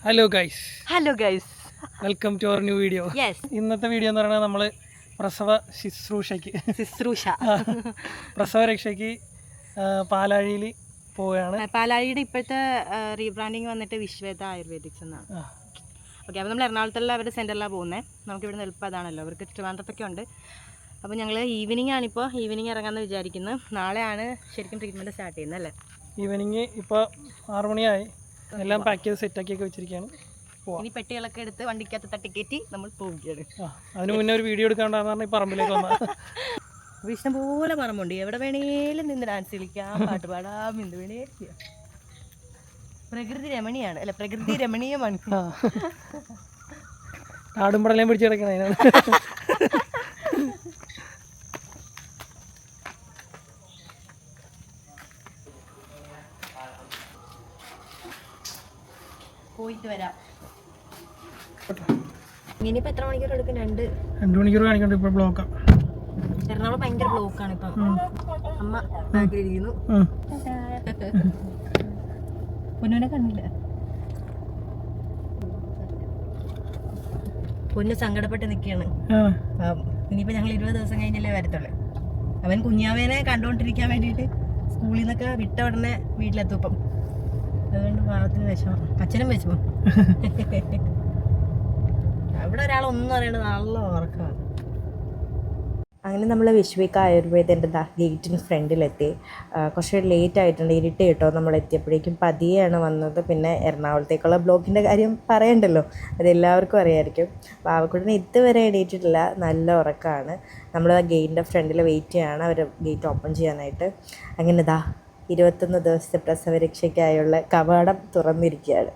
Hello guys welcome to our new video. ഇന്നത്തെ video എന്ന് പറയുന്നത് നമ്മൾ പ്രസവ പ്രസവ രക്ഷയ്ക്ക് പാലാഴിയിൽ പോവുകയാണ്. പാലാഴിയുടെ ഇപ്പോഴത്തെ റീബ്രാൻഡിങ് വന്നിട്ട് വിശ്വേത ആയുർവേദിക്സ് എന്നാണ്. ഓക്കെ, അപ്പോൾ നമ്മൾ എറണാകുളത്തുള്ള അവരുടെ സെൻറ്ററിലാണ് പോകുന്നത്. നമുക്കിവിടെ എളുപ്പം അതാണല്ലോ, അവർക്ക് ട്രിവാൻഡ്രത്തൊക്കെ ഉണ്ട്. അപ്പോൾ ഞങ്ങൾ ഈവനിങ് ഇറങ്ങാമെന്ന് വിചാരിക്കുന്നു. നാളെയാണ് ശരിക്കും ട്രീറ്റ്മെൻറ്റ് സ്റ്റാർട്ട് ചെയ്യുന്നത് അല്ലേ? ഈവനിങ് ഇപ്പോൾ 6 മണിയായി, എല്ലാം പാക്ക് ചെയ്ത് സെറ്റാക്കിയൊക്കെ വെച്ചിരിക്കുകയാണ്. ഇനി പെട്ടികളൊക്കെ എടുത്ത് വണ്ടിക്കകത്ത് തട്ടിക്കയറ്റി നമ്മൾ പോവുകയാണ്. അതിന് മുന്നേ ഒരു വീഡിയോ എടുക്കാണ്ടാന്ന് ഈ പറമ്പിലേക്ക് വന്നാൽ ഇഷ്ടം പോലെ പറമ്പുണ്ട്, എവിടെ വേണേലും നിന്ന് ഡാൻസ് കളിക്കാം, പാട്ട് പാടാം, എന്ത് വേണേലും ചെയ്യാം. പ്രകൃതി രമണീയാണ് അല്ല, പ്രകൃതി രമണീയമാണ്. ആടും പടലേം പിടിച്ച് കിടക്കണം അതിനാണ്. പോയിട്ട് വരാം. ഇനിയിപ്പോൾ എത്ര മണിക്കൂർ എടുക്കും? 2 മണിക്കൂർ കാണിക്കണ്ട. ഇപ്പോൾ ബ്ലോക്കാണ്, എറണാകുളം ഭയങ്കര ബ്ലോക്കാണ് ഇപ്പം. അമ്മ ബാക്കിലിരിക്കുന്നു. പൊന്നുവിനെ കണ്ടില്ല. പൊന്നു സങ്കടപ്പെട്ട് നിൽക്കുകയാണ്. ഇനിയിപ്പോൾ ഞങ്ങൾ 20 ദിവസം കഴിഞ്ഞല്ലേ വരത്തുള്ളൂ. അവൻ കുഞ്ഞാവേനെ കണ്ടുകൊണ്ടിരിക്കാൻ വേണ്ടിയിട്ട് സ്കൂളിൽ നിന്നൊക്കെ വിട്ട ഉടനെ വീട്ടിലെത്തും. ഇപ്പം അതുകൊണ്ട് പാവത്തിന് വിഷമം, അച്ഛനും വിഷമം. അവിടെ ഒരാളൊന്നും അറിയേണ്ടത് നല്ല ഉറക്കമാണ്. അങ്ങനെ നമ്മൾ വിശ്വേക ആയുർവേദൻ്റെ ഗേറ്റിന് ഫ്രണ്ടിലെത്തി. കുറച്ച് ലേറ്റ് ആയിട്ടുണ്ട്, ഇരുട്ട് കേട്ടോ. നമ്മൾ എത്തിയപ്പോഴേക്കും പതിയെയാണ് വന്നത്. പിന്നെ എറണാകുളത്തേക്കുള്ള ബ്ലോക്കിൻ്റെ കാര്യം പറയണ്ടല്ലോ, അതെല്ലാവർക്കും അറിയാമായിരിക്കും. പാവക്കുട്ടിന് ഇതുവരെ എണീറ്റിട്ടില്ല, നല്ല ഉറക്കമാണ്. നമ്മൾ ആ ഗേറ്റിൻ്റെ ഫ്രണ്ടിൽ വെയിറ്റ് ചെയ്യാണ് അവർ ഗേറ്റ് ഓപ്പൺ ചെയ്യാനായിട്ട്. അങ്ങനെ 21 ദിവസത്തെ പ്രസവരക്ഷയ്ക്കായുള്ള കവാടം തുറന്നിരിക്കുകയാണ്.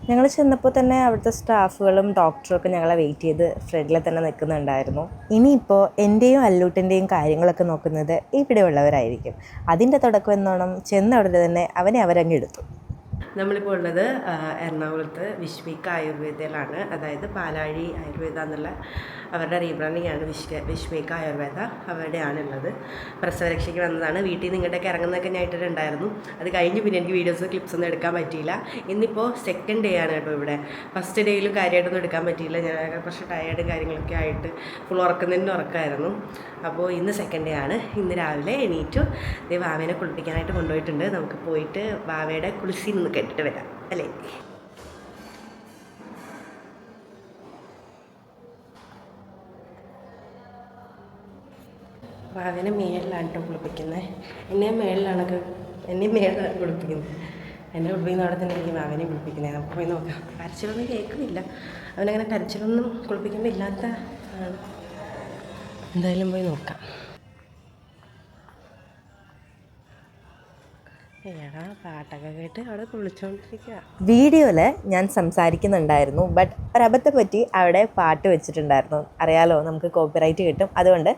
ഞങ്ങൾ ചെന്നപ്പോൾ തന്നെ അവിടുത്തെ സ്റ്റാഫുകളും ഡോക്ടറൊക്കെ ഞങ്ങളെ വെയിറ്റ് ചെയ്ത് ഫ്രണ്ടിൽ തന്നെ നിൽക്കുന്നുണ്ടായിരുന്നു. ഇനിയിപ്പോൾ എൻ്റെയും അല്ലൂട്ടിൻ്റെയും കാര്യങ്ങളൊക്കെ നോക്കുന്നത് ഇവിടെയുള്ളവരായിരിക്കും. അതിൻ്റെ തുടക്കം എന്നോണം ചെന്ന ഉടനെ തന്നെ അവനെ അവരങ്ങ് എടുത്തു. നമ്മളിപ്പോൾ ഉള്ളത് എറണാകുളത്ത് വിശ്വേക ആയുർവേദയിലാണ്. അതായത് പാലാഴി ആയുർവേദ എന്നുള്ള അവരുടെ റീബ്രാൻഡിങ് ആണ് വിശ്വേക ആയുർവേദ, അവിടെയാണുള്ളത്. പ്രസവരക്ഷയ്ക്ക് വന്നതാണ്. വീട്ടിൽ നിന്ന് ഇങ്ങോട്ടൊക്കെ ഇറങ്ങുന്നതൊക്കെ ഞാൻ ഇട്ടിട്ടുണ്ടായിരുന്നു. അത് കഴിഞ്ഞ് പിന്നെ എനിക്ക് വീഡിയോസ് ക്ലിപ്സ് ഒന്നും എടുക്കാൻ പറ്റിയില്ല. ഇന്നിപ്പോൾ സെക്കൻഡ് ഡേ ആണ് കേട്ടോ ഇവിടെ. ഫസ്റ്റ് ഡേയിലും കാര്യമായിട്ടൊന്നും എടുക്കാൻ പറ്റിയില്ല, ഞാൻ കുറച്ച് ടയേർഡും കാര്യങ്ങളൊക്കെ ആയിട്ട് ഫുൾ ഉറക്കുന്നതിൻ്റെ ഉറക്കമായിരുന്നു. അപ്പോൾ ഇന്ന് സെക്കൻഡ് ഡേ ആണ്. ഇന്ന് രാവിലെ എണീറ്റു, വാവേനെ കുളിപ്പിക്കാനായിട്ട് കൊണ്ടുപോയിട്ടുണ്ട്. നമുക്ക് പോയിട്ട് വാവയുടെ കുളിസി നിന്ന് കേട്ടിട്ട് വരാം അല്ലേ? വാവേനെ മേളിലാണ് കേട്ടോ കുളിപ്പിക്കുന്നത്. എന്നെയും മേളിലാണ് കുളിപ്പിക്കുന്നത്. എന്നെ കുളിപ്പിക്കുന്ന അവിടെ തന്നെ എനിക്ക് വാവേനെ കുളിപ്പിക്കുന്നത്. നമുക്ക് പോയി നോക്കാം. കരച്ചിലൊന്നും കേൾക്കുന്നില്ല, അവനങ്ങനെ കരച്ചിലൊന്നും കുളിപ്പിക്കുമ്പോൾ ഇല്ലാത്ത ആണ്. എന്തായാലും പോയി നോക്കാം. പാട്ടൊക്കെ കേട്ട് അവിടെ കുളിച്ചോണ്ടിരിക്കുക. വീഡിയോയിൽ ഞാൻ സംസാരിക്കുന്നുണ്ടായിരുന്നു, ബട്ട് ഒരബദ്ധം പറ്റി അവിടെ പാട്ട് വെച്ചിട്ടുണ്ടായിരുന്നു. അറിയാലോ, നമുക്ക് കോപ്പിറൈറ്റ് കിട്ടും. അതുകൊണ്ട്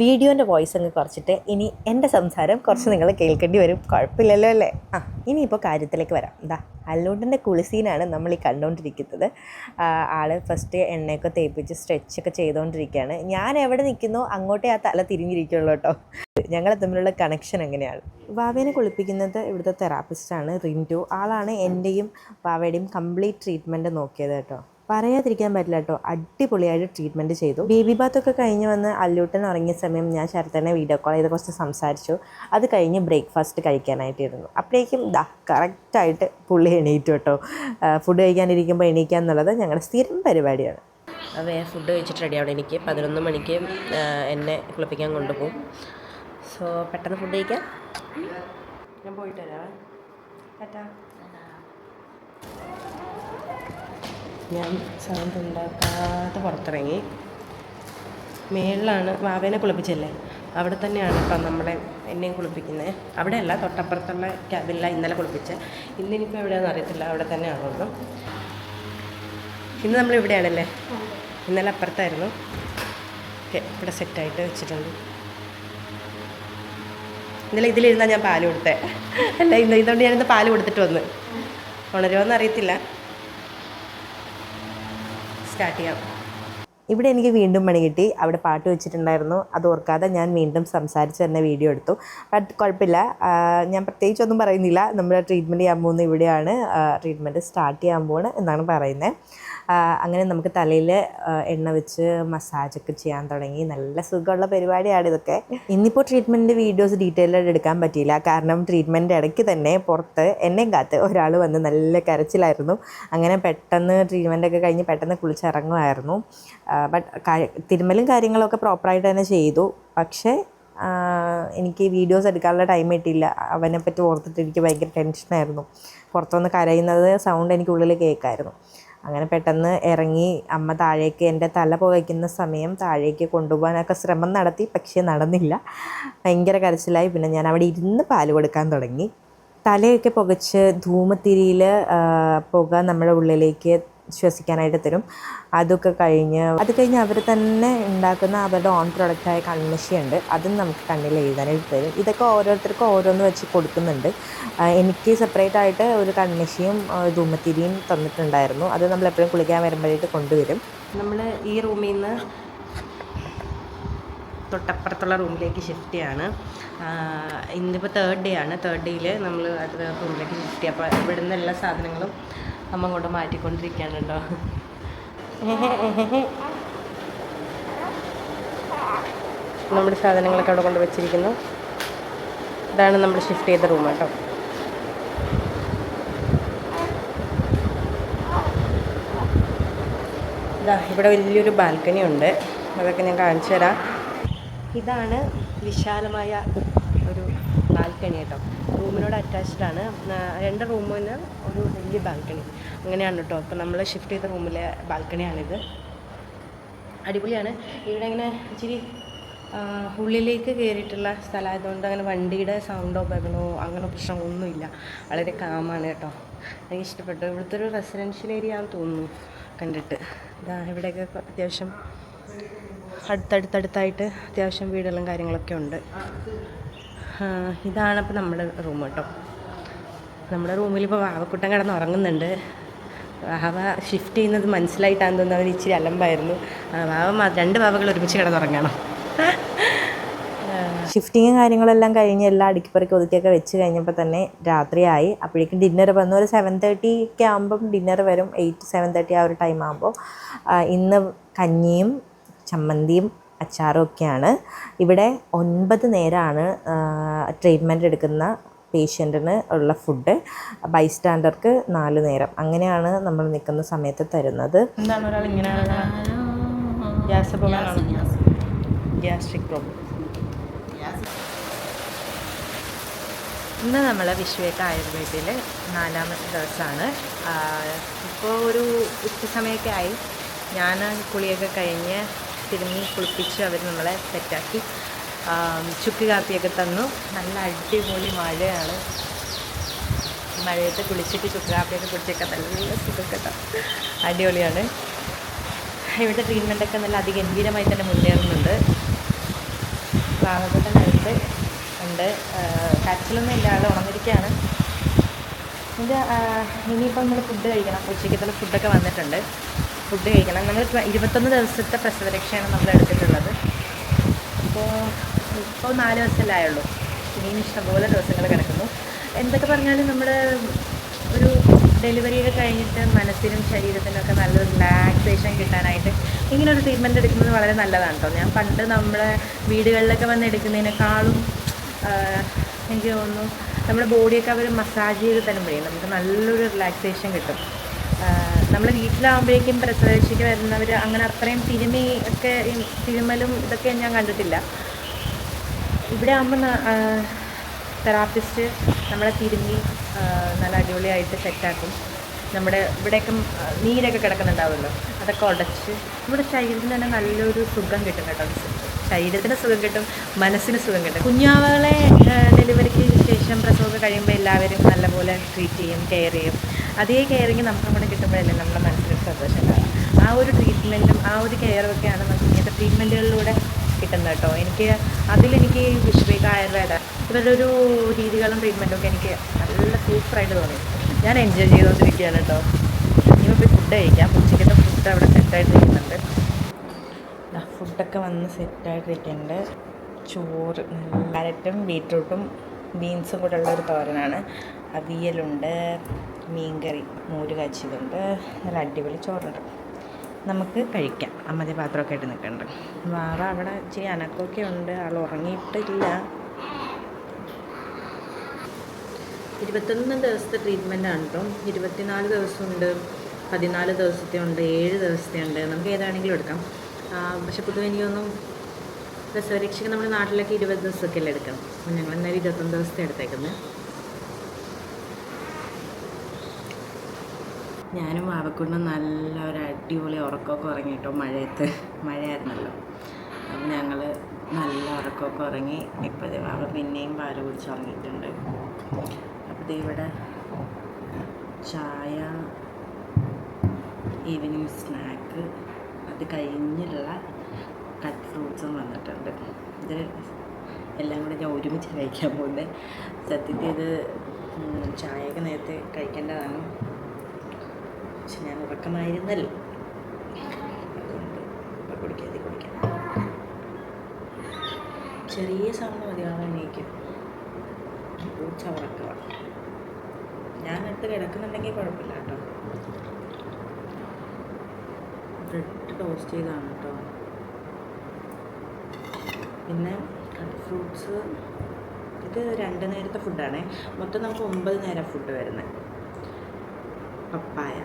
വീഡിയോൻ്റെ വോയിസ് അങ്ങ് കുറച്ചിട്ട് ഇനി എൻ്റെ സംസാരം കുറച്ച് നിങ്ങൾ കേൾക്കേണ്ടി വരും. കുഴപ്പമില്ലല്ലോ അല്ലേ? ഇനിയിപ്പോൾ കാര്യത്തിലേക്ക് വരാം. അല്ലൂട്ടിൻ്റെ കുളിസീനാണ് നമ്മൾ ഈ കണ്ടുകൊണ്ടിരിക്കുന്നത്. ആൾ ഫസ്റ്റ് എണ്ണയൊക്കെ തേപ്പിച്ച് സ്ട്രെച്ചൊക്കെ ചെയ്തുകൊണ്ടിരിക്കുകയാണ്. ഞാൻ എവിടെ നിൽക്കുന്നോ അങ്ങോട്ടേ ആ തല തിരിഞ്ഞിരിക്കുള്ളൂ കേട്ടോ. ഞങ്ങൾ തമ്മിലുള്ള കണക്ഷൻ അങ്ങനെയാണ്. വാവേനെ കുളിപ്പിക്കുന്നത് ഇവിടുത്തെ തെറാപ്പിസ്റ്റാണ് റിൻറ്റു. ആളാണ് എൻ്റെയും വാവയുടെയും കംപ്ലീറ്റ് ട്രീറ്റ്മെൻറ്റ് നോക്കിയത് കേട്ടോ. പറയാതിരിക്കാൻ പറ്റില്ല കേട്ടോ, അടിപൊളിയായിട്ട് ട്രീറ്റ്മെൻറ്റ് ചെയ്തു. ബേബി ബാത്തൊക്കെ കഴിഞ്ഞ് വന്ന് അല്ലൂട്ടൻ ഉറങ്ങിയ സമയം ഞാൻ ശരത്തനെ വീഡിയോ കോൾ ചെയ്ത് കുറച്ച് സംസാരിച്ചു. അത് കഴിഞ്ഞ് ബ്രേക്ക്ഫാസ്റ്റ് കഴിക്കാനായിട്ടിരുന്നു. അപ്പോഴേക്കും കറക്റ്റായിട്ട് പുള്ളി എണീറ്റു കേട്ടോ. ഫുഡ് കഴിക്കാനിരിക്കുമ്പോൾ എണീക്കുക എന്നുള്ളത് ഞങ്ങളുടെ സ്ഥിരം പരിപാടിയാണ്. ഫുഡ് കഴിച്ചിട്ട് റെഡിയാണ്. എനിക്ക് 11 മണിക്ക് എന്നെ കുളിപ്പിക്കാൻ കൊണ്ടുപോകും. സോ പെട്ടെന്ന് ഫുഡ് കഴിക്കാം. ഞാൻ പോയിട്ട് വരാം. ഞാൻ സൗണ്ട് ഉണ്ടാക്കാതെ പുറത്തിറങ്ങി. മേളിലാണ് വാവേനെ കുളിപ്പിച്ചല്ലേ, അവിടെ തന്നെയാണ് ഇപ്പം എന്നെയും കുളിപ്പിക്കുന്നത്. അവിടെയല്ല, തൊട്ടപ്പുറത്തുള്ള ക്യാബിനിലാണ് ഇന്നലെ കുളിപ്പിച്ചത്. ഇന്നിനിപ്പോൾ എവിടെയാണെന്ന് അറിയത്തില്ല, അവിടെ തന്നെയാണല്ലോ. ഇന്ന് നമ്മളിവിടെയാണല്ലേ, ഇന്നലെ അപ്പുറത്തായിരുന്നു. ഓക്കെ, ഇവിടെ സെറ്റായിട്ട് വെച്ചിട്ടുണ്ട്. ഇന്നലെ ഇതിലിരുന്നാൽ ഞാൻ പാല് കൊടുത്തേ അല്ല, ഇതുകൊണ്ട് ഞാനിന്ന് പാല് കൊടുത്തിട്ട് വന്ന്. ഉണരുമോയെന്ന് അറിയത്തില്ല. സ്റ്റാർട്ട് ചെയ്യാം. ഇവിടെ എനിക്ക് വീണ്ടും പണി കിട്ടി. അവിടെ പാട്ട് വെച്ചിട്ടുണ്ടായിരുന്നു, അത് ഓർക്കാതെ ഞാൻ വീണ്ടും സംസാരിച്ച് തന്നെ വീഡിയോ എടുത്തു. ബട്ട് കുഴപ്പമില്ല, ഞാൻ പ്രത്യേകിച്ചൊന്നും പറയുന്നില്ല. നമ്മൾ ട്രീറ്റ്മെൻറ്റ് ചെയ്യാൻ പോകുന്ന ഇവിടെയാണ്, ട്രീറ്റ്മെൻറ്റ് സ്റ്റാർട്ട് ചെയ്യാൻ പോകുന്നത് എന്നാണ് പറയുന്നത്. അങ്ങനെ നമുക്ക് തലയിൽ എണ്ണ വെച്ച് മസാജൊക്കെ ചെയ്യാൻ തുടങ്ങി. നല്ല സുഖമുള്ള പരിപാടിയാണ് ഇതൊക്കെ. ഇന്നിപ്പോൾ ട്രീറ്റ്മെൻറ്റ് വീഡിയോസ് ഡീറ്റെയിൽഡ് എടുക്കാൻ പറ്റിയില്ല, കാരണം ട്രീറ്റ്മെൻറ്റ് ഇടയ്ക്ക് തന്നെ പുറത്ത് എന്നെയും കാത്ത് ഒരാൾ വന്ന് നല്ല കരച്ചിലായിരുന്നു. അങ്ങനെ പെട്ടെന്ന് ട്രീറ്റ്മെൻറ്റൊക്കെ കഴിഞ്ഞ് പെട്ടെന്ന് കുളിച്ചിറങ്ങുമായിരുന്നു. ബട്ട് തിരുമ്മലും കാര്യങ്ങളൊക്കെ പ്രോപ്പറായിട്ട് തന്നെ ചെയ്തു. പക്ഷേ എനിക്ക് വീഡിയോസ് എടുക്കാനുള്ള ടൈം കിട്ടിയില്ല. അവനെപ്പറ്റി ഓർത്തിട്ട് എനിക്ക് ഭയങ്കര ടെൻഷനായിരുന്നു. പുറത്തുനിന്ന് കരയുന്നത് സൗണ്ട് എനിക്ക് ഉള്ളിൽ കേൾക്കായിരുന്നു. അങ്ങനെ പെട്ടെന്ന് ഇറങ്ങി അമ്മ താഴേക്ക് എൻ്റെ തല പുകയ്ക്കുന്ന സമയം താഴേക്ക് കൊണ്ടുപോകാനൊക്കെ ശ്രമം നടത്തി, പക്ഷേ നടന്നില്ല. ഭയങ്കര കരച്ചിലായി. പിന്നെ ഞാൻ അവിടെ ഇരുന്ന് പാല് കൊടുക്കാൻ തുടങ്ങി. തലയൊക്കെ പുകച്ച് ധൂമത്തിരിയിൽ പുക നമ്മുടെ ഉള്ളിലേക്ക് ശ്വസിക്കാനായിട്ട് തരും. അതൊക്കെ കഴിഞ്ഞ് അവർ തന്നെ ഉണ്ടാക്കുന്ന അവരുടെ ഓൺ പ്രൊഡക്റ്റായ കൺമഷിയുണ്ട്, അതും നമുക്ക് കണ്ണിൽ എഴുതാനായിട്ട് തരും. ഇതൊക്കെ ഓരോരുത്തർക്കും ഓരോന്ന് വെച്ച് കൊടുക്കുന്നുണ്ട്. എനിക്ക് സെപ്പറേറ്റ് ആയിട്ട് ഒരു കൺമഷിയും ധൂമത്തിരിയും തന്നിട്ടുണ്ടായിരുന്നു. അത് നമ്മൾ എപ്പോഴും കുളിക്കാൻ വരുമ്പോഴായിട്ട് കൊണ്ടുവരും. നമ്മൾ ഈ റൂമിൽ നിന്ന് തൊട്ടപ്പുറത്തുള്ള റൂമിലേക്ക് ഷിഫ്റ്റ് ചെയ്യാണ്. ഇന്നിപ്പോൾ 3rd ഡേ ആണ്. 3rd ഡേയിൽ നമ്മൾ അത് റൂമിലേക്ക് ഷിഫ്റ്റ് ചെയ്യുക. അപ്പോൾ ഇവിടെ നിന്ന് എല്ലാ സാധനങ്ങളും അമ്മ കൊണ്ട് മാറ്റിക്കൊണ്ടിരിക്കുകയാണല്ലോ. നമ്മുടെ സാധനങ്ങളൊക്കെ അവിടെ കൊണ്ട് വെച്ചിരിക്കുന്നു. ഇതാണ് നമ്മൾ ഷിഫ്റ്റ് ചെയ്ത റൂം കേട്ടോ. ഇവിടെ വലിയൊരു ബാൽക്കണി ഉണ്ട്, അതൊക്കെ ഞാൻ കാണിച്ചു തരാം. ഇതാണ് വിശാലമായ ഒരു ബാൽക്കണി കേട്ടോ. റൂമിനോട് അറ്റാച്ച്ഡാണ്. 2 റൂമിന് ഒരു വലിയ ബാൽക്കണി, അങ്ങനെയാണ് കേട്ടോ. അപ്പോൾ നമ്മൾ ഷിഫ്റ്റ് ചെയ്ത റൂമിലെ ബാൽക്കണിയാണിത്. അടിപൊളിയാണ്. ഇവിടെ ഇങ്ങനെ ഇച്ചിരി ഉള്ളിലേക്ക് കയറിയിട്ടുള്ള സ്ഥലമായതുകൊണ്ട് അങ്ങനെ വണ്ടിയുടെ സൗണ്ടോ ബഹളോ അങ്ങനെ പ്രശ്നങ്ങളൊന്നുമില്ല. വളരെ കാമാണ് കേട്ടോ. എനിക്ക് ഇഷ്ടപ്പെട്ടു. ഇവിടുത്തെ ഒരു റെസിഡൻഷ്യൽ ഏരിയ ആണെന്ന് തോന്നുന്നു കണ്ടിട്ട്. ഇവിടെയൊക്കെ അത്യാവശ്യം അടുത്തടുത്തായിട്ട് അത്യാവശ്യം വീടുകളും കാര്യങ്ങളൊക്കെ ഉണ്ട്. ഇതാണിപ്പോൾ നമ്മുടെ റൂം കേട്ടോ. നമ്മുടെ റൂമിലിപ്പോൾ വാവക്കുട്ടൻ കിടന്ന് ഉറങ്ങുന്നുണ്ട്. വാവ ഷിഫ്റ്റ് ചെയ്യുന്നത് മനസ്സിലായിട്ടാണെന്ന് തോന്നുന്നു അവർ ഇച്ചിരി അലമ്പായിരുന്നു. വാവ 2 വാവകൾ ഒരുമിച്ച് കിടന്നുറങ്ങണം. ഷിഫ്റ്റിങ്ങും കാര്യങ്ങളെല്ലാം കഴിഞ്ഞ് എല്ലാം അടുക്കിപ്പറക്കി ഒതുക്കിയൊക്കെ വെച്ച് കഴിഞ്ഞപ്പോൾ തന്നെ രാത്രിയായി. അപ്പോഴേക്കും ഡിന്നർ വന്നു. ഒരു 7:30 ഒക്കെ ആകുമ്പം ഡിന്നർ വരും. 8-7:30 ആ ഒരു ടൈം ആകുമ്പോൾ. ഇന്ന് കഞ്ഞിയും ചമ്മന്തിയും അച്ചാറും ഒക്കെയാണ്. ഇവിടെ 9 നേരമാണ് ട്രീറ്റ്മെൻറ്റ് എടുക്കുന്ന പേഷ്യൻറ്റിന് ഉള്ള ഫുഡ്. ബൈസ്റ്റാൻഡർക്ക് 4 നേരം. അങ്ങനെയാണ് നമ്മൾ നിൽക്കുന്ന സമയത്ത് തരുന്നത്. എന്താണ് ഒരാൾ ഇങ്ങനെ ഗ്യാസ്ട്രിക് പ്രോബ്ലം. ഇന്ന് നമ്മൾ വിശ്വേക്ക ആയുർവേദയിൽ 4ാമത്തെ ദിവസമാണ്. ഇപ്പോൾ ഒരു ഉച്ച സമയമൊക്കെ ആയി. ഞാൻ കുളിയൊക്കെ കഴിഞ്ഞ് തിരുമ്മി കുളിപ്പിച്ച് അവർ നമ്മളെ സെറ്റാക്കി ചുക്ക് കാപ്പിയൊക്കെ തന്നു. നല്ല അടിപൊളി മഴയാണ്. മഴയത്ത് കുളിച്ചിട്ട് ചുക്ക് കാപ്പിയൊക്കെ കുടിച്ചൊക്കെ നല്ല സുഖക്കെട്ടോ, അടിപൊളിയാണ്. ഇവിടുത്തെ ട്രീറ്റ്മെൻറ്റൊക്കെ നല്ല അതിഗംഭീരമായി തന്നെ മുന്നേറുന്നുണ്ട്. പാവപ്പെട്ട നേരത്ത് ഉണ്ട്. കരച്ചിലൊന്നും ഇല്ല, ആൾ ഉണർന്നിരിക്കുകയാണ്. ഇനിയിപ്പോൾ നമ്മൾ ഫുഡ് കഴിക്കണം. ഉച്ചയ്ക്കത്തുള്ള ഫുഡൊക്കെ വന്നിട്ടുണ്ട്. ഫുഡ് കഴിക്കണം. നമ്മൾ 21 ദിവസത്തെ പ്രസവരക്ഷയാണ് നമ്മൾ എടുത്തിട്ടുള്ളത്. ഇപ്പോൾ 4 ദിവസമല്ലേ ആയുള്ളൂ. ഇനിയും ഇഷ്ടംപോലെ ദിവസങ്ങൾ കിടക്കുന്നു. എന്തൊക്കെ പറഞ്ഞാലും നമ്മുടെ ഒരു ഡെലിവറിയൊക്കെ കഴിഞ്ഞിട്ട് മനസ്സിനും ശരീരത്തിനൊക്കെ നല്ലൊരു റിലാക്സേഷൻ കിട്ടാനായിട്ട് ഇങ്ങനൊരു ട്രീറ്റ്മെൻറ്റ് എടുക്കുന്നത് വളരെ നല്ലതാണ് കേട്ടോ. ഞാൻ പണ്ട് നമ്മളെ വീടുകളിലൊക്കെ വന്ന് എടുക്കുന്നതിനേക്കാളും എനിക്ക് തോന്നുന്നു നമ്മുടെ ബോഡിയൊക്കെ അവർ മസാജ് ചെയ്ത് തരുമ്പോഴേ നമുക്ക് നല്ലൊരു റിലാക്സേഷൻ കിട്ടും. നമ്മൾ വീട്ടിലാകുമ്പോഴേക്കും പ്രസവരക്ഷയ്ക്ക് വരുന്നവർ അങ്ങനെ അത്രയും തിരുമലും ഇതൊക്കെ ഞാൻ കണ്ടിട്ടില്ല. ഇവിടെ ആകുമ്പോൾ തെറാപ്പിസ്റ്റ് നമ്മളെ തിരുമ്മി നല്ല അടിപൊളിയായിട്ട് സെറ്റാക്കും. നമ്മുടെ ഇവിടെയൊക്കെ നീരൊക്കെ കിടക്കുന്നുണ്ടാവുമല്ലോ, അതൊക്കെ ഉടച്ച് നമ്മുടെ ശരീരത്തിന് തന്നെ നല്ലൊരു സുഖം കിട്ടും കേട്ടോ. ശരീരത്തിന് സുഖം കിട്ടും, മനസ്സിന് സുഖം കിട്ടും. കുഞ്ഞാവകളെ ഡെലിവറിക്ക് ശേഷം പ്രസവമൊക്കെ കഴിയുമ്പോൾ എല്ലാവരും നല്ലപോലെ ട്രീറ്റ് ചെയ്യും, കെയർ ചെയ്യും. അതേ കെയറിങ് നമുക്ക് കൂടെ കിട്ടുമ്പോഴല്ലേ നമ്മുടെ മനസ്സിനൊരു സന്തോഷം ഉണ്ടാകും. ആ ഒരു ട്രീറ്റ്മെൻറ്റും ആ ഒരു കെയറും ഒക്കെയാണ് നമുക്ക് ഇങ്ങനത്തെ ട്രീറ്റ്മെൻറ്റുകളിലൂടെ കിട്ടുന്നത് കേട്ടോ. അതിലെനിക്ക് വിശ്വേക ആയുർവേദ ഇവരുടെ ഒരു രീതികളും ട്രീറ്റ്മെൻറ്റും ഒക്കെ എനിക്ക് നല്ല സൂപ്പറായിട്ട് തോന്നി. ഞാൻ എൻജോയ് ചെയ്തുകൊണ്ടിരിക്കുകയാണ് കേട്ടോ. ഇനിയിപ്പോൾ പോയി ഫുഡ് കഴിക്കാം. ഉച്ചയ്ക്കത്തെ ഫുഡ് അവിടെ സെറ്റായിട്ട് ഇരിക്കുന്നുണ്ട്. ഫുഡൊക്കെ വന്ന് സെറ്റായിട്ടിരിക്കുന്നുണ്ട്. ചോറ്, ക്യാരറ്റും ബീറ്റ്റൂട്ടും ബീൻസും കൂടെ ഉള്ളൊരു തോരനാണ്. അവിയലുണ്ട്, മീൻകറി, മോര് കാച്ചിയതുണ്ട്, നല്ല അടിപൊളി ചോറുണ്ട്. നമുക്ക് കഴിക്കാം. അമ്മതി പാത്രമൊക്കെ ആയിട്ട് നിൽക്കുന്നുണ്ട്. വാവ അവിടെ ഇച്ചിരി അനക്കമൊക്കെ ഉണ്ട്. ആൾ ഉറങ്ങിയിട്ടില്ല. 21 ദിവസത്തെ ട്രീറ്റ്മെൻറ്റാണ് കേട്ടോ. 24 ദിവസമുണ്ട്, 14 ദിവസത്തെ ഉണ്ട്, 7 ദിവസത്തെ ഉണ്ട്. നമുക്ക് ഏതാണെങ്കിലും എടുക്കാം. പക്ഷെ പൊതുവെ എനിക്കൊന്നും പ്രസവരക്ഷയ്ക്ക് നമ്മുടെ നാട്ടിലൊക്കെ 20 ദിവസമൊക്കെ അല്ലേ എടുക്കണം. അപ്പം ഞങ്ങൾ എന്നാലും 21 ദിവസത്തെ എടുത്തേക്കുന്നത്. ഞാനും വാവക്കൊണ്ടും നല്ല ഒരു അടിപൊളി ഉറക്കമൊക്കെ ഉറങ്ങി കേട്ടോ. മഴയായിരുന്നല്ലോ. അപ്പം ഞങ്ങൾ നല്ല ഉറക്കമൊക്കെ ഉറങ്ങി. ഇപ്പോഴത്തെ വാവ പിന്നെയും പാല് കുടിച്ച് ഉറങ്ങിയിട്ടുണ്ട്. അപ്പോൾ ഇവിടെ ചായ, ഈവനിങ് സ്നാക്ക്, അത് കഴിഞ്ഞുള്ള കട്ട് ഫ്രൂട്ട്സും വന്നിട്ടുണ്ട്. ഇത് എല്ലാം കൂടെ ഞാൻ ഒരുമിച്ച് കഴിക്കാൻ പോകുന്നത്. സത്യത്തിൽ ഇത് ചായയൊക്കെ നേരത്തെ കഴിക്കേണ്ടതാണ്. പക്ഷെ ഞാൻ ഉറക്കമായിരുന്നല്ലോ, അതുകൊണ്ട് ഇപ്പോൾ കുടിക്കാം. ചെറിയ സൗണ്ട് മതിയാവും എനിക്ക്. പൂച്ച ഉറക്കമാണ്. ഞാൻ എടുത്ത് കിടക്കുന്നുണ്ടെങ്കിൽ കുഴപ്പമില്ല കേട്ടോ. ബ്രെഡ് ടോസ്റ്റ് ചെയ്താണ് കേട്ടോ. പിന്നെ കട്ട് ഫ്രൂട്ട്സ്, ഇത് 2 നേരത്തെ ഫുഡാണ്. മൊത്തം നമുക്ക് 9 നേരം ഫുഡ് വരുന്നത്. പപ്പായ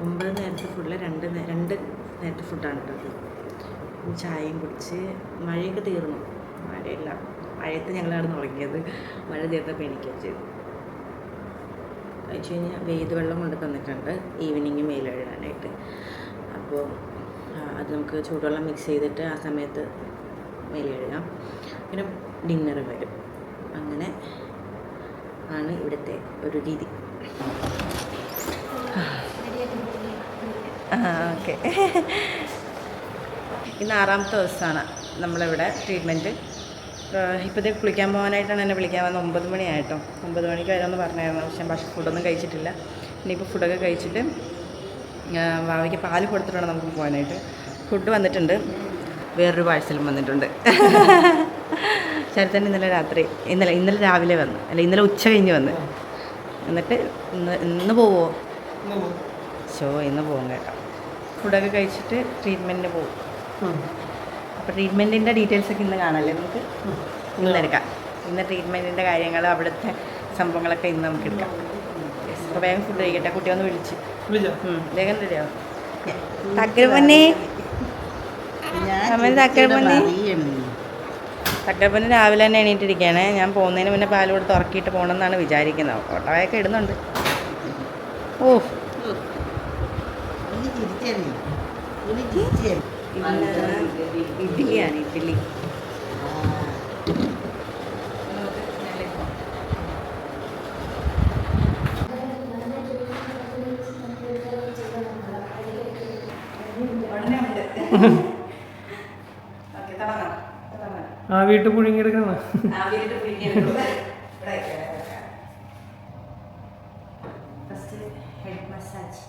9 നേരത്തെ ഫുഡിൽ 2 നേരത്തെ ഫുഡാണ് കേട്ടോ. ചായയും കുടിച്ച് മഴയൊക്കെ തീർന്നു. മഴയത്ത് ഞങ്ങൾ നടന്ന് ഉറങ്ങിയത്. മഴ തീർന്നപ്പോൾ എണീക്കുകയും ചെയ്തു. കഴിച്ച് കഴിഞ്ഞാൽ വെള്ളം കൊണ്ട് തന്നിട്ടുണ്ട് ഈവനിങ് മേൽ കഴുകാനായിട്ട്. അപ്പോൾ അത് നമുക്ക് ചൂടുവെള്ളം മിക്സ് ചെയ്തിട്ട് ആ സമയത്ത് മേൽ കഴുകാം. പിന്നെ ഡിന്നർ വരും. അങ്ങനെ ആണ് ഇവിടുത്തെ ഒരു രീതി. ഓക്കെ. ഇന്ന് 6ാമത്തെ ദിവസമാണ് നമ്മളിവിടെ ട്രീറ്റ്മെൻറ്റ്. ഇപ്പോഴത്തേക്ക് കുളിക്കാൻ പോകാനായിട്ടാണ് എന്നെ വിളിക്കാൻ വന്നത്. 9 മണിയായിട്ടോ. 9 മണിക്ക് വരുമെന്ന് പറഞ്ഞായിരുന്നു. പക്ഷേ ഫുഡൊന്നും കഴിച്ചിട്ടില്ല. ഇനിയിപ്പോൾ ഫുഡൊക്കെ കഴിച്ചിട്ട് വാവയ്ക്ക് പാല് കൊടുത്തിട്ട് വേണം നമുക്ക് പോകാനായിട്ട്. ഫുഡ് വന്നിട്ടുണ്ട്. വേറൊരു പാഴ്സലും വന്നിട്ടുണ്ട്. ശരത്തന്നെ ഇന്നലെ രാവിലെ വന്ന്, ഇന്നലെ ഉച്ച കഴിഞ്ഞ് വന്ന്. എന്നിട്ട് ഇന്ന് പോവോ? ഇന്ന് പോകും കേട്ടോ. ഫുഡൊക്കെ കഴിച്ചിട്ട് ട്രീറ്റ്മെൻറ്റിന് പോകും. അപ്പോൾ ട്രീറ്റ്മെൻറ്റിൻ്റെ ഡീറ്റെയിൽസൊക്കെ ഇന്ന് കാണാമല്ലേ നമുക്ക്? ഇന്ന് എടുക്കാം. ഇന്ന് ട്രീറ്റ്മെൻറ്റിൻ്റെ കാര്യങ്ങൾ, അവിടുത്തെ സംഭവങ്ങളൊക്കെ ഇന്ന് നമുക്ക് എടുക്കാം. അപ്പോൾ വേഗം ഫുഡ് കഴിക്കട്ടെ. കുട്ടി ഒന്ന് വിളിച്ച് വേഗം റെഡിയാവും. തക്കരപ്പന്നെ രാവിലെ തന്നെ എണീറ്റിരിക്കുകയാണ്. ഞാൻ പോകുന്നതിന് മുന്നേ പാല് കൊടുത്ത് ഉറക്കിയിട്ട് പോകണമെന്നാണ് വിചാരിക്കുന്നത്. ഓട്ടോയൊക്കെ ഇടുന്നുണ്ട്. ഇഡ്ഡലിയാണ്. ഇഡ്ഡലി വീട്ടിൽ പുഴുങ്ങിയെടുക്കണം. Head massage.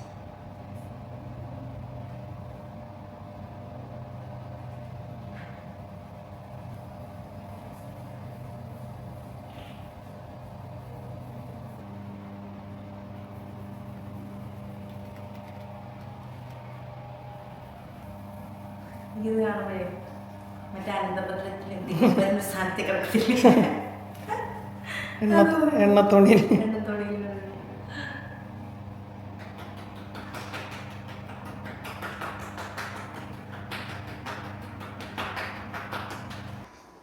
ഇത് കാണുമ്പോഴേ മറ്റേ അനന്തപത്രത്തിൽ എന്തെങ്കിലും സ്ഥാനത്ത് കിടക്കത്തില്ല. എണ്ണത്തോണിയിൽ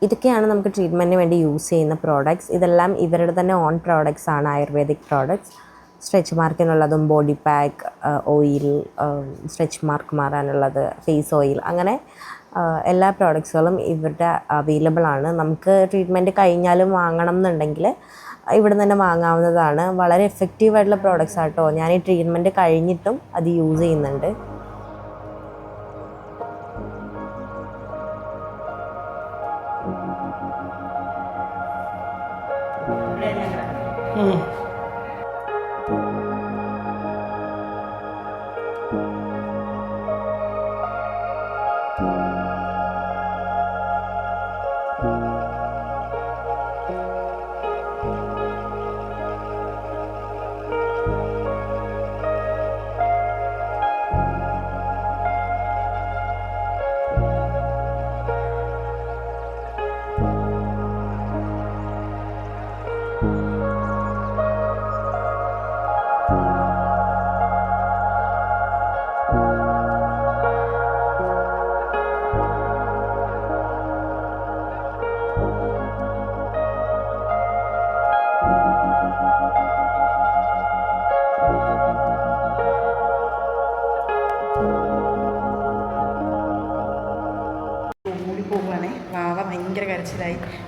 ഇതൊക്കെയാണ് നമുക്ക് ട്രീറ്റ്മെൻറ്റിന് വേണ്ടി യൂസ് ചെയ്യുന്ന പ്രോഡക്റ്റ്സ്. ഇതെല്ലാം ഇവരുടെ തന്നെ ഓൺ പ്രോഡക്റ്റ്സ് ആണ്, ആയുർവേദിക് പ്രോഡക്റ്റ്സ്. സ്ട്രെച്ച് മാർക്കിനുള്ളതും body pack, oil, stretch mark മാറാനുള്ളത്, ഫേസ് ഓയിൽ, അങ്ങനെ എല്ലാ പ്രോഡക്റ്റ്സുകളും ഇവരുടെ അവൈലബിൾ ആണ്. നമുക്ക് ട്രീറ്റ്മെൻറ്റ് കഴിഞ്ഞാലും വാങ്ങണം എന്നുണ്ടെങ്കിൽ ഇവിടെ തന്നെ വാങ്ങാവുന്നതാണ്. വളരെ എഫക്റ്റീവായിട്ടുള്ള പ്രോഡക്റ്റ്സ് ആട്ടോ. ഞാൻ ഈ ട്രീറ്റ്മെൻറ്റ് കഴിഞ്ഞിട്ടും അത് യൂസ് ചെയ്യുന്നുണ്ട്.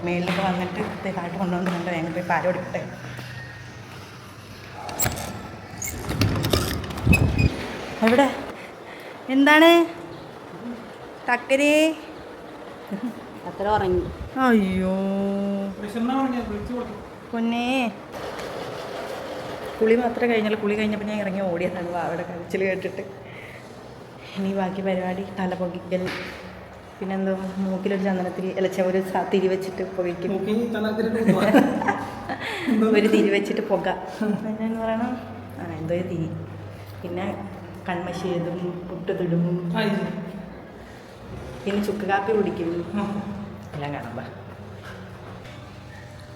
മേളിലൊക്കെ വന്നിട്ട് താഴോട്ട് കൊണ്ടുവന്നിട്ടുണ്ട്. വേഗം പോയി പാല് കൊടുക്കട്ടെ. എവിടെ എന്താണ് തക്കരേ? അത്ര ഉറങ്ങി. അയ്യോ പൊന്നേ, കുളി മാത്രമേ കഴിഞ്ഞുള്ളൂ. കുളി കഴിഞ്ഞപ്പോൾ ഞാൻ ഇറങ്ങി ഓടിയതാണ് അവിടെ കരച്ചിൽ കേട്ടിട്ട്. ഇനി ബാക്കി പരിപാടി തല പൊക്കിക്കൽ, പിന്നെന്തോ മൂക്കിലൊരു ചന്ദനത്തിരി ഒരു തിരി വെച്ചിട്ട് പുകയ്ക്കും. ഒരു തിരി വെച്ചിട്ട് പുക എന്ന് പറയണം. എന്തോ ഒരു തിരി. പിന്നെ കൺമശി എഴുതും, പുട്ട് തിടും, പിന്നെ ചുക്ക് കാപ്പി കുടിക്കും. എല്ലാം കാണാം.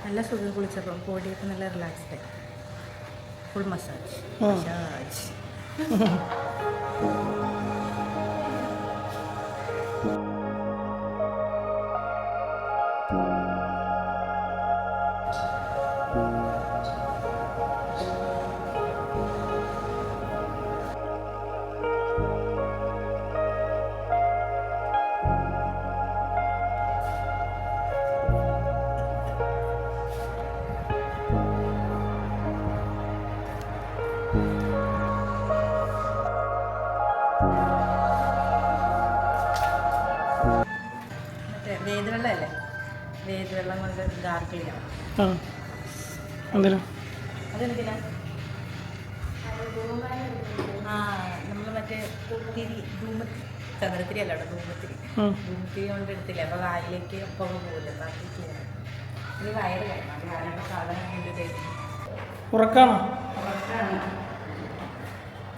നല്ല സുഖം കുളിച്ചപ്പോൾ ബോഡിയൊക്കെ നല്ല റിലാക്സ്ഡ് ആയി. Full massage massage. വേദവെള്ളമല്ലേ, വേദവെള്ളം കൊണ്ട് ഗാർഗിൾ ചെയ്യണം. അതെന്തിനാ? നമ്മൾ മറ്റേ തിരി ചന്ദ്രത്തിരി അല്ല അവിടെ ധൂമത്തിരി കൊണ്ട് എടുത്തില്ല. അപ്പോൾ വായിലേക്ക് പുക പോകില്ല. ബാക്കി ചെയ്യണം. ഇനി വയറ് കഴിക്കണം. വയറിൻ്റെ സാധനം കൊണ്ട് ഉറക്കാണോ? ഉറക്കാണ്.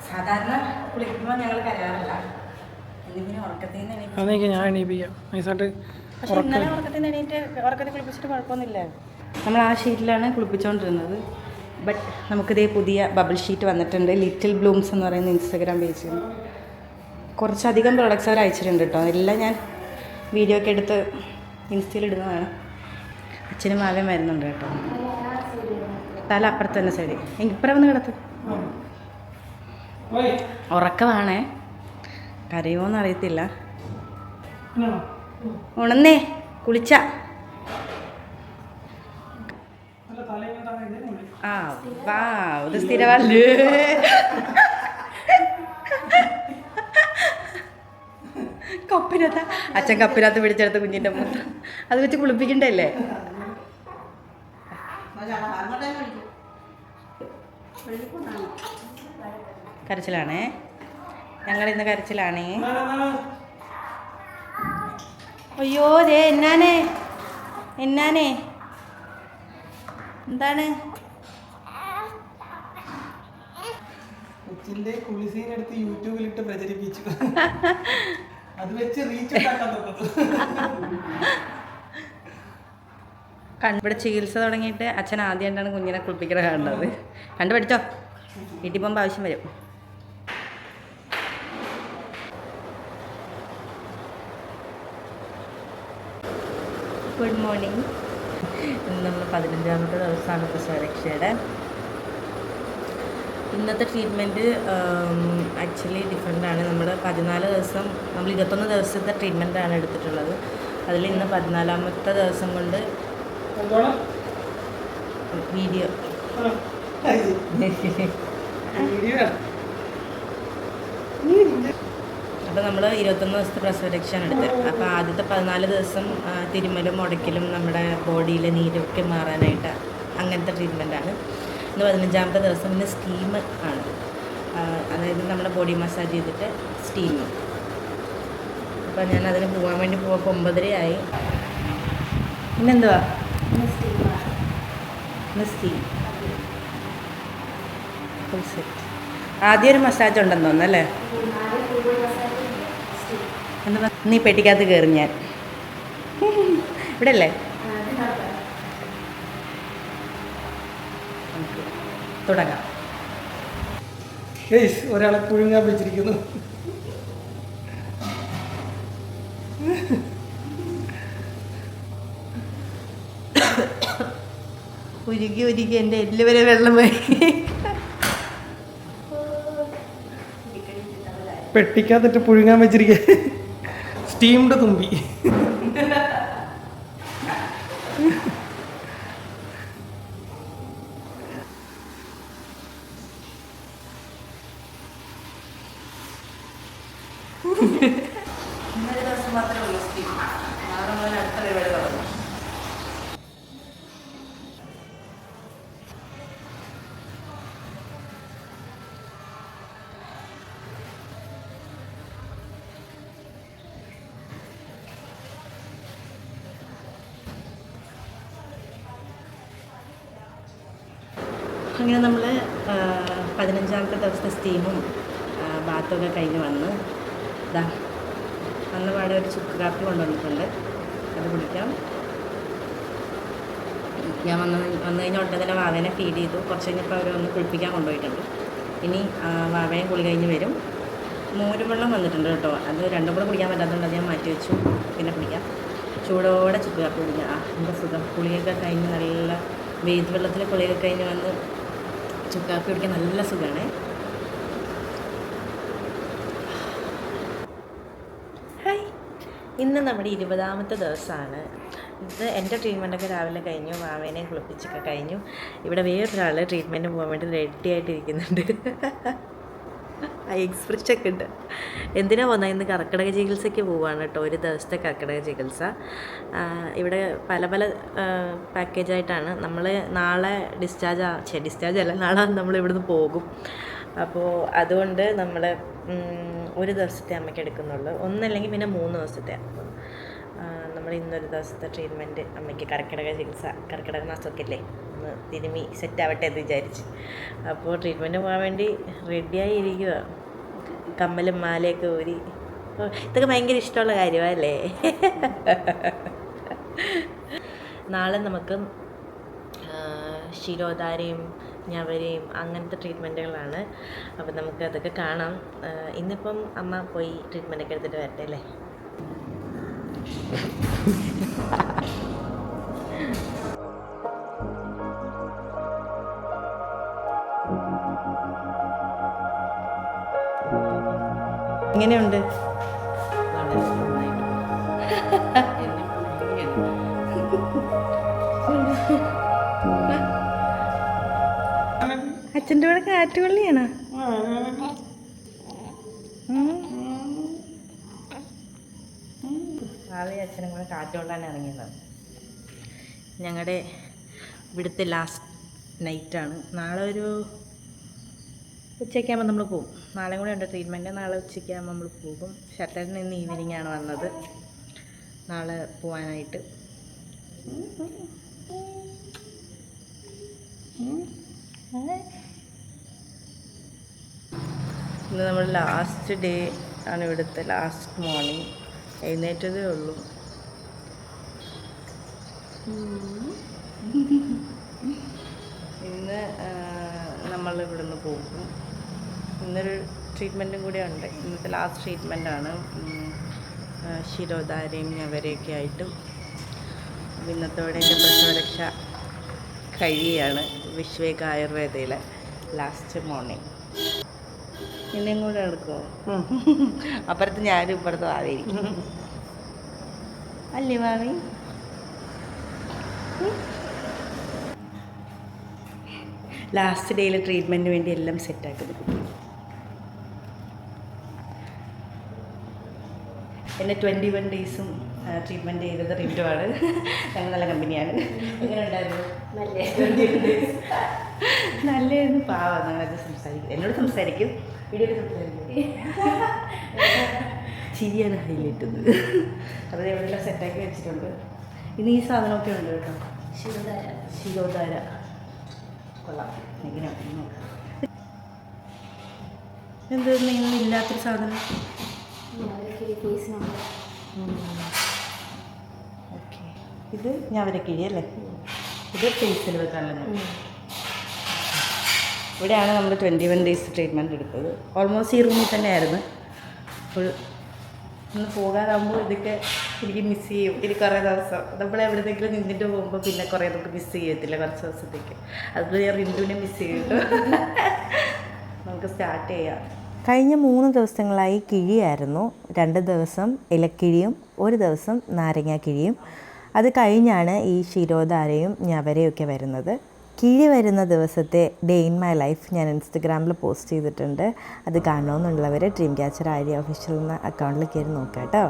സാധാരണ കുളിക്കുമ്പോൾ ഞങ്ങൾ കരാറില്ല. എന്തെങ്കിലും ഉറക്കത്തിൽ നിന്ന് എണീപ്പിക്കാം. ഞാൻ എണീപ്പിക്കാം നൈസായിട്ട്. പക്ഷെ ഇന്നലെ ഉറക്കത്തിൽ നിന്ന് ഉറക്കത്തിൽ കുളിപ്പിച്ചിട്ട് കുഴപ്പമൊന്നുമില്ല. നമ്മൾ ആ ഷീറ്റിലാണ് കുളിപ്പിച്ചുകൊണ്ടിരുന്നത്. ബട്ട് നമുക്കിതേ പുതിയ ബബിൾ ഷീറ്റ് വന്നിട്ടുണ്ട്. ലിറ്റിൽ ബ്ലൂംസ് എന്ന് പറയുന്ന ഇൻസ്റ്റാഗ്രാം പേജിൽ കുറച്ചധികം പ്രോഡക്റ്റ്സ് അവർ അയച്ചിട്ടുണ്ട് കേട്ടോ. എല്ലാം ഞാൻ വീഡിയോ ഒക്കെ എടുത്ത് ഇൻസ്റ്റയിൽ ഇടുന്നതാണ്. അച്ഛനും മാവയും വരുന്നുണ്ട് കേട്ടോ. തല അപ്പുറത്ത് തന്നെ സൈഡ്. ഇപ്പുറം വന്ന് കിടത്ത്. ഉറക്കമാണേ, കരയോന്ന് അറിയത്തില്ല. ഉണന്നേ കുളിച്ച. ആ വാ, ഇത് സ്ഥിരമല്ലേ. കപ്പിനകത്ത് അച്ഛൻ കപ്പിനകത്ത് പിടിച്ചെടുത്ത കുഞ്ഞിൻ്റെ മുഖത്ത് അത് വെച്ച് കുളിപ്പിക്കണ്ടല്ലേ. കരച്ചിലാണേ, ഞങ്ങളിന്ന് കരച്ചിലാണേ. അയ്യോ ദേ എന്നാനേ എന്താണ്? കൊച്ചിന്റെ കുളിസീൻ എടുത്ത് യൂട്യൂബിലിട്ട് പ്രചരിപ്പിച്ചു. അത് വെച്ച് റീച്ച് ഇവിടെ ചികിത്സ തുടങ്ങിയിട്ട് അച്ഛൻ ആദ്യമായിട്ടാണ് കുഞ്ഞിനെ കുളിപ്പിക്കണ കാണുന്നത്. കണ്ടുപിടിച്ചോ, വീട്ടിൽ പോകുമ്പോൾ ആവശ്യം വരും. Good morning. ഇന്ന് നമ്മൾ 15ാമത്തെ ദിവസമാണ് പ്രസവരക്ഷയുടെ. ഇന്നത്തെ ട്രീറ്റ്മെൻറ്റ് ആക്ച്വലി ഡിഫറെൻ്റാണ്. നമ്മൾ 14 ദിവസം, നമ്മൾ 21 ദിവസത്തെ ട്രീറ്റ്മെൻറ്റാണ് എടുത്തിട്ടുള്ളത്. അതിൽ ഇന്ന് 14ാമത്തെ ദിവസം കൊണ്ട് വീഡിയോ അപ്പോൾ നമ്മൾ 21 ദിവസത്തെ പ്രസവരക്ഷയാണ് എടുത്തത്. അപ്പോൾ ആദ്യത്തെ 14 ദിവസം തിരുമ്മലും മുടക്കലും നമ്മുടെ ബോഡിയിലെ നീരൊക്കെ മാറാനായിട്ട് അങ്ങനത്തെ ട്രീറ്റ്മെൻറ്റാണ്. ഇന്ന് 15ാമത്തെ ദിവസം. ഇന്ന് സ്റ്റീം ആണ്, അതായത് നമ്മുടെ ബോഡി മസാജ് ചെയ്തിട്ട് സ്റ്റീം. അപ്പോൾ ഞാൻ അതിന് പോകാൻ വേണ്ടി പോയപ്പോൾ 9:30 ആയി. പിന്നെന്തുവാ ഇന്ന് സ്റ്റീം ഫുൾ സെറ്റ്. ആദ്യം ഒരു മസാജ് ഉണ്ടെന്ന് തോന്നുന്നല്ലേ. എന്താ നീ പെട്ടിക്കകത്ത് കയറി. ഞാൻ ഇവിടെ അല്ലേ. തുടങ്ങാം. ഒരാളെ പുഴുങ്ങാൻ വെച്ചിരിക്കുന്നു. ഉരുകി എൻ്റെ എല്ല് വരെ വെള്ളം പോയി. പെട്ടിക്കകത്തിട്ട് പുഴുങ്ങാൻ വെച്ചിരിക്കുക. സ്റ്റീംഡ് തുമ്പി. ഇന്നൊരു ദിവസം മാത്രമേ ഉള്ളൂ സ്റ്റീം. നാളെ മുതൽ അടുത്ത പരിപാടി തുടങ്ങും. അങ്ങനെ നമ്മൾ 15ാമത്തെ ദിവസത്തെ സ്റ്റീമും ബാത്തൊക്കെ കഴിഞ്ഞ് വന്ന് ഇതാ വന്ന പാടെ ഒരു ചുക്ക് കാപ്പി കൊണ്ടുവന്നിട്ടുണ്ട്. അത് കുടിക്കാം. ഞാൻ വന്നു കഴിഞ്ഞ ഉടനെ തന്നെ വാവേനെ ഫീഡ് ചെയ്തു. കുറച്ച് കഴിഞ്ഞപ്പോൾ അവരൊന്ന് കുളിപ്പിക്കാൻ കൊണ്ടുപോയിട്ടുണ്ട്. ഇനി വാവയും കുളി കഴിഞ്ഞ് വരും. മോരും വെള്ളം വന്നിട്ടുണ്ട് കേട്ടോ. അത് രണ്ടും കൂടെ കുടിക്കാൻ പറ്റാത്തതുകൊണ്ട് അത് ഞാൻ മാറ്റി വെച്ചു. പിന്നെ കുടിക്കാം. ചൂടോടെ ചുക്ക് കാപ്പി കുടിക്കാം. എന്താ സുഖം. കുളിയൊക്കെ കഴിഞ്ഞ് നല്ല വെയ്ത് വെള്ളത്തിൽ കുളിയൊക്കെ കഴിഞ്ഞ് വന്ന് ചുക്ക് കാപ്പി കുടിക്കാൻ നല്ല സുഖമാണ്. ഹായ്, ഇന്ന് നമ്മുടെ 20ാമത്തെ ദിവസമാണ്. ഇത് എൻ്റെ ട്രീറ്റ്മെൻറ്റൊക്കെ രാവിലെ കഴിഞ്ഞു. വാവേനെ കുളിപ്പിച്ചൊക്കെ കഴിഞ്ഞു. ഇവിടെ വേറൊരാൾ ട്രീറ്റ്മെൻറ്റ് പോകാൻ വേണ്ടി റെഡി ആയിട്ടിരിക്കുന്നുണ്ട്. ആ എക്സ്പ്രഷനൊക്കെ ഉണ്ട്. എന്തിനാ പോകുന്നത്? ഇന്ന് കർക്കിടക ചികിത്സയ്ക്ക് പോവുകയാണ് കേട്ടോ. ഒരു ദിവസത്തെ കർക്കിടക ചികിത്സ. ഇവിടെ പല പല പാക്കേജായിട്ടാണ്. നമ്മൾ നാളെ ഡിസ്ചാർജ് അല്ല, നാളെ നമ്മൾ ഇവിടുന്ന് പോകും. അപ്പോൾ അതുകൊണ്ട് നമ്മൾ ഒരു ദിവസത്തെ അമ്മയ്ക്ക് എടുക്കുന്നുള്ളൂ. ഒന്നല്ലെങ്കിൽ പിന്നെ 3 ദിവസത്തെ. അപ്പോൾ നമ്മൾ ഇന്നൊരു ദിവസത്തെ ട്രീറ്റ്മെൻറ്റ് അമ്മയ്ക്ക് കർക്കിടക മാസമൊക്കെ അല്ലേ, ഒന്ന് തിരുമ്മി സെറ്റാവട്ടെ എന്ന് വിചാരിച്ച്. അപ്പോൾ ട്രീറ്റ്മെൻറ്റ് പോകാൻ വേണ്ടി റെഡിയായി ഇരിക്കുക. കമ്മലും മാലയൊക്കെ ഊരി. ഇതൊക്കെ ഭയങ്കര ഇഷ്ടമുള്ള കാര്യമല്ലേ. നാളെ നമുക്ക് ശിരോധാരയും ഞവരയും അങ്ങനത്തെ ട്രീറ്റ്മെൻറ്റുകളാണ്. അപ്പോൾ നമുക്ക് അതൊക്കെ കാണാം. ഇന്നിപ്പം അമ്മ പോയി ട്രീറ്റ്മെൻറ്റൊക്കെ എടുത്തിട്ട് വരട്ടെ അല്ലേ. എങ്ങനെയുണ്ട്? അച്ഛൻ്റെ കൂടെ കാറ്റുകൊള്ളിയാണോ? നാളെ അച്ഛനും കൂടെ കാറ്റുകൊള്ളാൻ ഇറങ്ങിയതാണ്. ഞങ്ങളുടെ ഇവിടുത്തെ ലാസ്റ്റ് നൈറ്റാണ്. നാളെ ഒരു ഉച്ചയ്ക്കാകുമ്പോൾ നമ്മൾ പോകും. നാളെ കൂടെ ഉണ്ട് ട്രീറ്റ്മെൻറ്റ്. നാളെ ഉച്ചയ്ക്കാകുമ്പോൾ നമ്മൾ പോകും. ഷട്ടറിന് ഇന്ന് ഈവനിങ് ആണ് വന്നത് നാളെ പോകാനായിട്ട്. ഇന്ന് നമ്മൾ ലാസ്റ്റ് ഡേ ആണ്, ഇവിടുത്തെ ലാസ്റ്റ് മോർണിംഗ്. എഴുന്നേറ്റതേ ഉള്ളൂ. ഇന്ന് നമ്മൾ ഇവിടുന്ന് പോകും. ഇന്നൊരു ട്രീറ്റ്മെൻറ്റും കൂടെ ഉണ്ട്. ഇന്നത്തെ ലാസ്റ്റ് ട്രീറ്റ്മെൻറ്റാണ്. ശിരോധാരയും ഞവരയൊക്കെ ആയിട്ടും. ഇന്നത്തോടെ എൻ്റെ പ്രസവരക്ഷ കഴിയുകയാണ്. വിശ്വേക ആയുർവേദയിലെ ലാസ്റ്റ് മോർണിംഗ്. ഇനിയും കൂടെ എടുക്കുമോ? അപ്പുറത്ത് ഞാനും ഇപ്പുറത്ത് വാവേരിക്കും അല്ലേ വാവി? ലാസ്റ്റ് ഡേയിൽ ട്രീറ്റ്മെൻറ്റിന് വേണ്ടി എല്ലാം സെറ്റാക്കുന്നത് കുട്ടി. എന്നെ 21 ഡേയ്സും ട്രീറ്റ്മെൻറ്റ് ചെയ്തത് റിവ്യൂവാണ്. ഞങ്ങൾ നല്ല കമ്പനിയാണ്. എങ്ങനെ ഉണ്ടായിരുന്നു? നല്ലതായിരുന്നു. പാവാ ഞങ്ങളത് സംസാരിക്കും. എന്നോട് സംസാരിക്കും, വീഡിയോയിൽ സംസാരിക്കും. ചിരിയാണ് ഹൈലൈറ്റ്. അത് എവിടെയെല്ലാം സെറ്റാക്കി വെച്ചിട്ടുണ്ട്. ഇനി ഈ സാധനമൊക്കെ ഉണ്ട് കേട്ടോ. ശിരോധാര കൊള്ളാം. എങ്ങനെ എന്തായിരുന്നു ഇങ്ങനെ ഇല്ലാത്തൊരു സാധനം? ഓക്കെ, ഇത് ഞവരക്കിഴി അല്ലേ? ഇത് ഫേസിൽ വെക്കാനുള്ള. ഇവിടെയാണ് നമ്മൾ 21 ഡേയ്സ് ട്രീറ്റ്മെൻറ്റ് എടുത്തത്. ഓൾമോസ്റ്റ് ഈ റൂമിൽ തന്നെയായിരുന്നു. അപ്പോൾ ഒന്ന് പോകാനാകുമ്പോൾ ഇതൊക്കെ എനിക്ക് മിസ് ചെയ്യും. ഇനി കുറേ ദിവസം നമ്മൾ എവിടെയെങ്കിലും നിന്നിട്ട് പോകുമ്പോൾ പിന്നെ കുറേ നമുക്ക് മിസ് ചെയ്യത്തില്ല കുറച്ച് ദിവസത്തേക്ക്. അതുപോലെ ഞാൻ റിന്ദുവിനെ മിസ് ചെയ്തിട്ട്. നമുക്ക് സ്റ്റാർട്ട് ചെയ്യാം. കഴിഞ്ഞ 3 ദിവസങ്ങളായി കിഴിയായിരുന്നു. 2 ദിവസം ഇലക്കിഴിയും 1 ദിവസം നാരങ്ങാക്കിഴിയും. അത് കഴിഞ്ഞാണ് ഈ ശിരോധാരയും ഞവരയൊക്കെ വരുന്നത്. കീഴി വരുന്ന ദിവസത്തെ ഡേ ഇൻ മൈ ലൈഫ് ഞാൻ ഇൻസ്റ്റഗ്രാമിൽ പോസ്റ്റ് ചെയ്തിട്ടുണ്ട്. അത് കാണണമെന്നുള്ളവർ ഡ്രീം ക്യാച്ചർ ആര്യ ഒഫീഷ്യൽ എന്ന അക്കൗണ്ടിൽ കയറി നോക്കാം കേട്ടോ.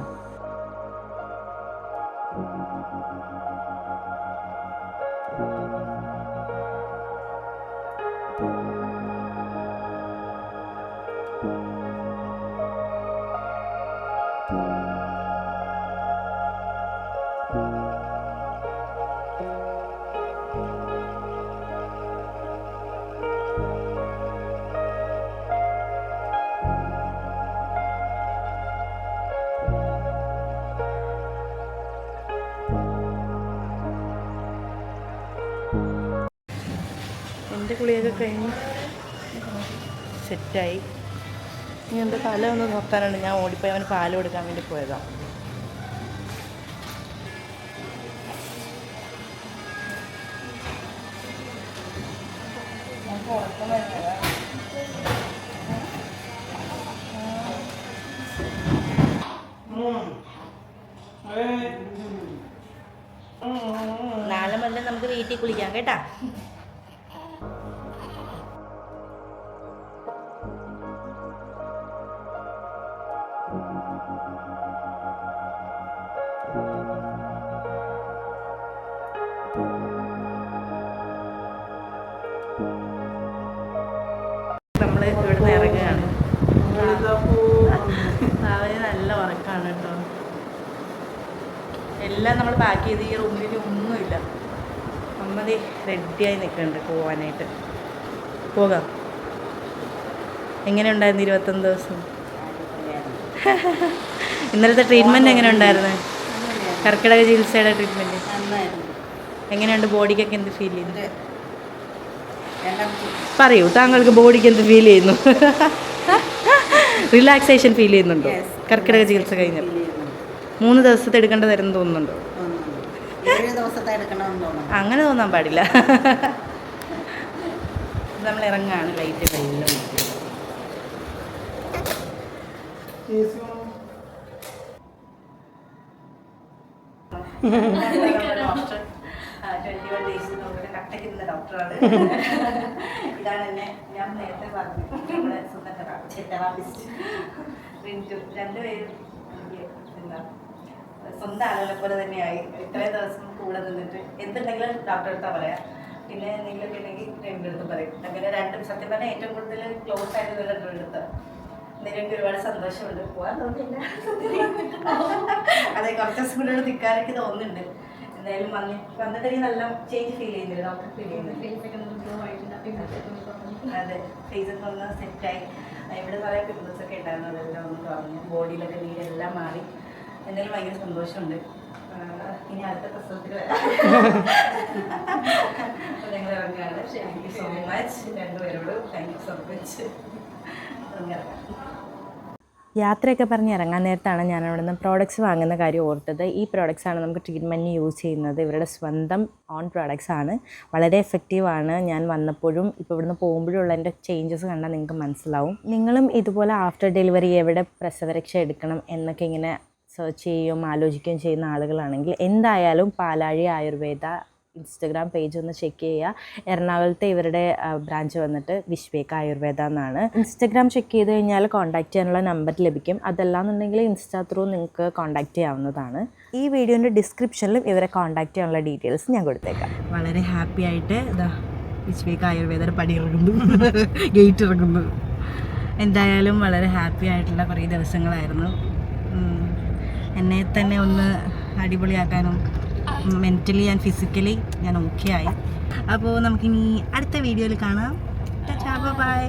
എൻ്റെ കുളിയൊക്കെ കഴിഞ്ഞ് സെറ്റായി. ഇനി എൻ്റെ തല ഒന്ന് നോക്കാനുണ്ട്. ഞാൻ ഓടിപ്പോയി അവന് പാല് കൊടുക്കാൻ വേണ്ടി പോയതാണ്. നാളെ മുതൽ നമുക്ക് വീട്ടിൽ കുളിക്കാം കേട്ടാ. നമ്മൾ ഇവിടുന്ന് ഇറങ്ങുകയാണ്. അവന് നല്ല ഉറക്കമാണ് കേട്ടോ. എല്ലാം നമ്മൾ പാക്ക് ചെയ്ത് ഈ റൂമിൽ ഒന്നുമില്ല. അമ്മതി റെഡിയായി നിൽക്കുന്നുണ്ട് പോകാനായിട്ട്. പോകാം. എങ്ങനെ ഉണ്ടായിരുന്നു 21 ദിവസം? ഇന്നലത്തെ ട്രീറ്റ്മെൻറ്റ് എങ്ങനെ ഉണ്ടായിരുന്നു? കർക്കിടക ചികിത്സയുടെ ട്രീറ്റ്മെൻറ്റ് എങ്ങനെയുണ്ട്? ബോഡിക്കൊക്കെ എന്ത് ഫീൽ ചെയ്യുന്നു? പറയൂ, താങ്കൾക്ക് ബോഡിക്ക് എന്ത് ഫീൽ ചെയ്യുന്നു? റിലാക്സേഷൻ ഫീൽ ചെയ്യുന്നുണ്ടോ? കർക്കിടക ചികിത്സ കഴിഞ്ഞാൽ 3 ദിവസത്തെ എടുക്കേണ്ടതായിരുന്നു തോന്നുന്നുണ്ടോ? അങ്ങനെ തോന്നാൻ പാടില്ല. നമ്മൾ ഇറങ്ങാണ്. ലൈറ്റ് എല്ലാം ഡോക്ടറാണ്. ഇതാണ് എന്നെ ഞാൻ നേരത്തെ പറഞ്ഞു നമ്മുടെ തെറാപ്പിസ്റ്റ്. രണ്ടുപേരും എന്താ സ്വന്തം ആളുകളെ പോലെ തന്നെയായി. ഇത്രയും ദിവസം കൂടെ നിന്നിട്ട് എന്തുണ്ടെങ്കിലും ഡോക്ടറെ അടുത്താ പറയാം. പിന്നെ എന്തെങ്കിലുമൊക്കെ ഉണ്ടെങ്കിൽ എൻ്റെ അടുത്ത് പറയും. അങ്ങനെ രണ്ടും സത്യം പറഞ്ഞാൽ ഏറ്റവും കൂടുതൽ ക്ലോസ് ആയിട്ട് രണ്ടും എടുത്ത് എനിക്ക് ഒരുപാട് സന്തോഷമുണ്ട്. പോകാൻ തോന്നിയില്ല. അതെ, കുറച്ച് ദിവസം കൂടെ നിൽക്കാനൊക്കെ തോന്നുന്നുണ്ട്. എന്തായാലും വന്നിട്ടെങ്കിൽ നല്ല ചേഞ്ച് ഫീൽ ചെയ്യുന്നില്ല. ഡോക്ടർ ഫീൽ ചെയ്യുന്നുണ്ട്. അതെ, ഫേസൊക്കെ ഒന്ന് സെറ്റായി. ഇവിടെ കുറേ പിമ്പിൾസ് ഒക്കെ ഉണ്ടായിരുന്നു. അതെല്ലാം ഒന്ന് കുറഞ്ഞു. ബോഡിയിലൊക്കെ നീരെല്ലാം മാറി. എന്തായാലും ഭയങ്കര സന്തോഷമുണ്ട്. ഇനി അടുത്ത പ്രസവത്തിൽ വരാം. ഞങ്ങൾ ഇറങ്ങുകയാണ്. താങ്ക് യു സോ മച്ച് രണ്ടുപേരോടും. Thank you so much. ഇറങ്ങാം. യാത്രയൊക്കെ പറഞ്ഞ് ഇറങ്ങാൻ നേരത്താണ് ഞാൻ അവിടെ നിന്ന് പ്രോഡക്റ്റ്സ് വാങ്ങുന്ന കാര്യം ഓർത്തത്. ഈ പ്രോഡക്റ്റ്സാണ് നമുക്ക് ട്രീറ്റ്മെൻറ്റിന് യൂസ് ചെയ്യുന്നത്. ഇവരുടെ സ്വന്തം ഓൺ പ്രോഡക്റ്റ്സ് ആണ്. വളരെ എഫക്റ്റീവാണ്. ഞാൻ വന്നപ്പോഴും ഇപ്പോൾ ഇവിടുന്ന് പോകുമ്പോഴുള്ള എൻ്റെ ചേഞ്ചസ് കണ്ടാൽ നിങ്ങൾക്ക് മനസ്സിലാവും. നിങ്ങളും ഇതുപോലെ ആഫ്റ്റർ ഡെലിവറി എവിടെ പ്രസവരക്ഷ എടുക്കണം എന്നൊക്കെ ഇങ്ങനെ സെർച്ച് ചെയ്യുകയും ആലോചിക്കുകയും ചെയ്യുന്ന ആളുകളാണെങ്കിൽ എന്തായാലും പാലാഴി ആയുർവേദ ഇൻസ്റ്റഗ്രാം പേജ് ഒന്ന് ചെക്ക് ചെയ്യുക. എറണാകുളത്തെ ഇവരുടെ ബ്രാഞ്ച് വന്നിട്ട് വിശ്വേക ആയുർവേദ എന്നാണ്. ഇൻസ്റ്റഗ്രാം ചെക്ക് ചെയ്ത് കഴിഞ്ഞാൽ കോൺടാക്ട് ചെയ്യാനുള്ള നമ്പർ ലഭിക്കും. അതല്ലാന്നുണ്ടെങ്കിൽ ഇൻസ്റ്റാ ത്രൂ നിങ്ങൾക്ക് കോൺടാക്ട് ചെയ്യാവുന്നതാണ്. ഈ വീഡിയോൻ്റെ ഡിസ്ക്രിപ്ഷനിലും ഇവരെ കോൺടാക്ട് ചെയ്യാനുള്ള ഡീറ്റെയിൽസ് ഞാൻ കൊടുത്തേക്കാം. വളരെ ഹാപ്പി ആയിട്ട് ഇതാ വിശ്വേക ആയുർവേദ പടി ഇറങ്ങുന്നു, ഗേറ്റ് ഇറങ്ങുന്നു. എന്തായാലും വളരെ ഹാപ്പി ആയിട്ടുള്ള കുറേ ദിവസങ്ങളായിരുന്നു. എന്നെ തന്നെ ഒന്ന് അടിപൊളിയാക്കാനും മെൻ്റലി ആൻഡ് ഫിസിക്കലി ഞാൻ ഓക്കെ ആയി. അപ്പോൾ നമുക്കിനി അടുത്ത വീഡിയോയിൽ കാണാം. ബൈ.